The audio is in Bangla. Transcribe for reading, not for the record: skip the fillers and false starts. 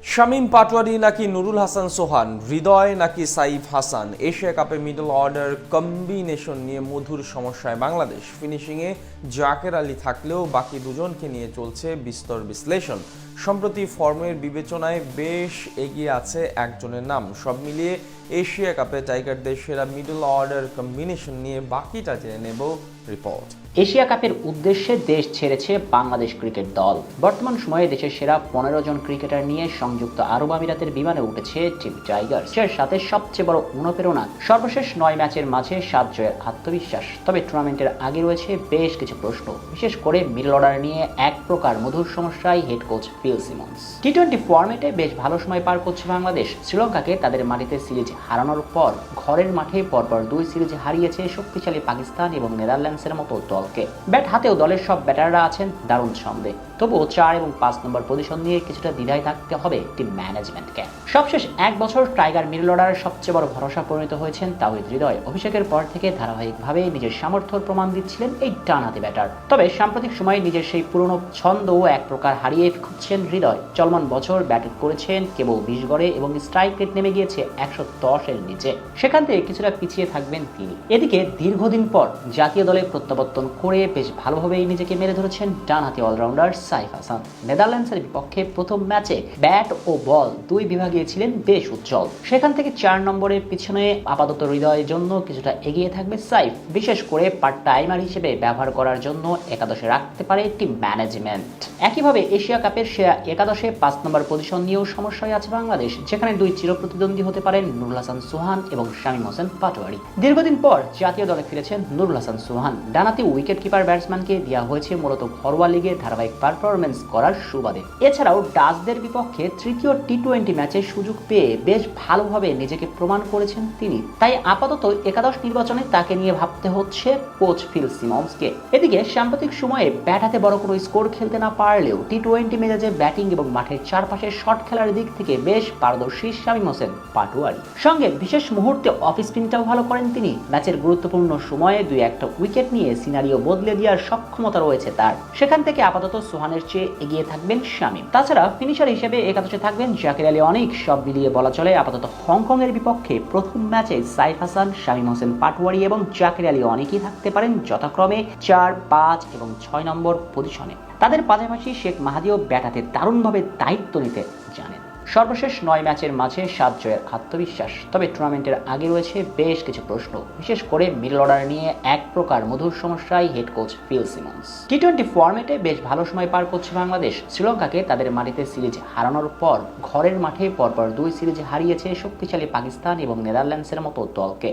শামীম পাটোয়ারি নাকি নুরুল হাসান সোহান, হৃদয় নাকি সাইফ হাসান, এশিয়া কাপে মিডল অর্ডার কম্বিনেশন নিয়ে মধুর সমস্যায় বাংলাদেশ। ফিনিশিংয়ে জাকের আলী থাকলেও বাকি দুজনকে নিয়ে চলছে বিস্তর বিশ্লেষণ। সম্প্রতি ফর্মের বিবেচনায় বেশ এগিয়ে আছে একজনের নাম। সব মিলিয়ে এশিয়া কাপে টাইগারদের সেরা মিডল অর্ডার কম্বিনেশন নিয়ে বাকিটা জেনে নেব রিপোর্ট। এশিয়া কাপের উদ্দেশ্যে দেশ ছেড়েছে বাংলাদেশ ক্রিকেট দল। বর্তমান সময়ে দেশের সেরা 15 জন ক্রিকেটার নিয়ে সংযুক্ত আরব আমিরাতের বিমানে উঠেছে টিম টাইগার্স, এর সাথে সবচেয়ে বড় অনুপ্রেরণা সর্বশেষ 9 ম্যাচের মাঝে 7 জয়ের আত্মবিশ্বাস। তবে টুর্নামেন্টের আগে রয়েছে বেশ কিছু প্রশ্ন, বিশেষ করে মিডল অর্ডার নিয়ে এক প্রকার মধুর সমস্যায় হেড কোচ ফিল সিমন্স। টি-20 ফরম্যাটে বেশ ভালো সময় পার করছে বাংলাদেশ। শ্রীলঙ্কাকে তাদের মাটিতে সিরিজ হারানোর পর ঘরের মাঠে পরপর 2 সিরিজ হারিয়েছে শক্তিশালী পাকিস্তান এবং নেদারল্যান্ডসের মতো দলকে। ব্যাট হাতেও দলের সব ব্যাটাররা আছেন দারুণ ছন্দে। তবুও 4 এবং 5 নম্বর পজিশন নিয়ে কিছুটা দ্বিধায় থাকতে হবে টিম ম্যানেজমেন্টকে। সবশেষ এক বছর টাইগার মিডল অর্ডারের সবচেয়ে বড় ভরসা পরিণত হয়েছেন তাওহিদ হৃদয়। অভিষেকের পর থেকে ধারাবাহিকভাবে নিজের সামর্থ্যের প্রমাণ দিচ্ছিলেন এই ডানহাতি ব্যাটার। তবে সাম্প্রতিক সময়ে নিজের সেই পুরনো ছন্দও এক প্রকার হারিয়ে খুঁজছেন হৃদয়। চলমান বছর ব্যাট করেছেন কেবল 20 গড়ে এবং স্ট্রাইক রেট নেমে গিয়েছে 110 এর নিচে। সেখান থেকে কিছুটা পিছিয়ে থাকবেন তিনি। এদিকে দীর্ঘদিন পর জাতীয় দলে প্রত্যাবর্তন করে বেশ ভালোভাবেই নিজেকে মেরে ধরেছেন ডানহাতি অলরাউন্ডার সাইফ হাসান। নেদারল্যান্ডসের বিপক্ষে প্রথম ম্যাচে ব্যাট ও বল 2 বিভাগে ছিলেন বেশ উজ্জ্বল। সেখান থেকে 4 নম্বরের পিছনে আপাতত হৃদয়ের জন্য কিছুটা এগিয়ে থাকবে সাইফ। বিশেষ করে পার্ট টাইমার হিসেবে ব্যবহার করার জন্য একাদশে রাখতে পারে টিম ম্যানেজমেন্ট। একইভাবে এশিয়া কাপের সেরা একাদশে 5 নম্বর পজিশন নিয়েও সমস্যায় আছে বাংলাদেশ, যেখানে 2 চিরপ্রতিদ্বন্দ্বী হতে পারেন নুরুল হাসান সোহান এবং শামীম হোসেন পাটোয়ারি। দীর্ঘদিন পর জাতীয় দলে ফিরেছেন নুরুল হাসান সোহান। ডানাতি উইকেট কিপার ব্যাটসম্যানকে দেওয়া হয়েছে মূলত ঘরোয়া লিগে ধারাবাহিক পারফরমেন্স করার সুবাদে। এছাড়াও ডাচদের বিপক্ষে তৃতীয় টি-20 ম্যাচে সুযোগ পেয়ে বেশ ভালোভাবে নিজেকে প্রমাণ করেছেন তিনি। তাই আপাতত একাদশ নির্বাচনে তাকে নিয়ে ভাবতে হচ্ছে কোচ ফিল সিমন্সকে। এদিকে সাম্প্রতিক সময়ে ব্যাট হাতে বড় কোনো স্কোর খেলতে না পারলেও টি-20 মেজাজে ব্যাটিং এবং মাঠের চারপাশে শট খেলার দিক থেকে বেশ পারদর্শী শামীম হোসেন পাটোয়ারি। সঙ্গে বিশেষ মুহূর্তে অফ স্পিনটাও ভালো করেন তিনি। ম্যাচের গুরুত্বপূর্ণ সময়ে 2-1টা উইকেট নিয়ে সিনারিও বদলে দেওয়ার সক্ষমতা রয়েছে তার। সেখান থেকে আপাতত সোহানের চেয়ে এগিয়ে থাকবেন শামীম। তাছাড়া ফিনিশার হিসেবে একাদশে থাকবেন জাকের আলী অনেক। সব মিলিয়ে বলা চলে আপাতত হংকং এর বিপক্ষে প্রথম ম্যাচে সাইফ হাসান, শামীম হোসেন পাটোয়ারি এবং জাকের আলী অনেকেই থাকতে পারেন যথাক্রমে 4, 5 এবং 6 নম্বর পজিশনে। তাদের পাশাপাশি শেখ মাহাদিও ব্যাট হাতে দারুণভাবে দায়িত্ব নিতে জানেন। সর্বশেষ 9 ম্যাচের মাঝে 7 জয়ের আত্মবিশ্বাস। তবে টুর্নামেন্টের আগে রয়েছে বেশ কিছু প্রশ্ন, বিশেষ করে মিডল অর্ডার নিয়ে এক প্রকার মধুর সমস্যায় হেড কোচ ফিল সিমন্স। টি-20 ফরম্যাটে বেশ ভালো সময় পার করছে বাংলাদেশ। শ্রীলঙ্কাকে তাদের মাটিতে সিরিজ হারানোর পর ঘরের মাঠে পরপর 2 সিরিজ হারিয়েছে শক্তিশালী পাকিস্তান এবং নেদারল্যান্ডসের মতো দলকে।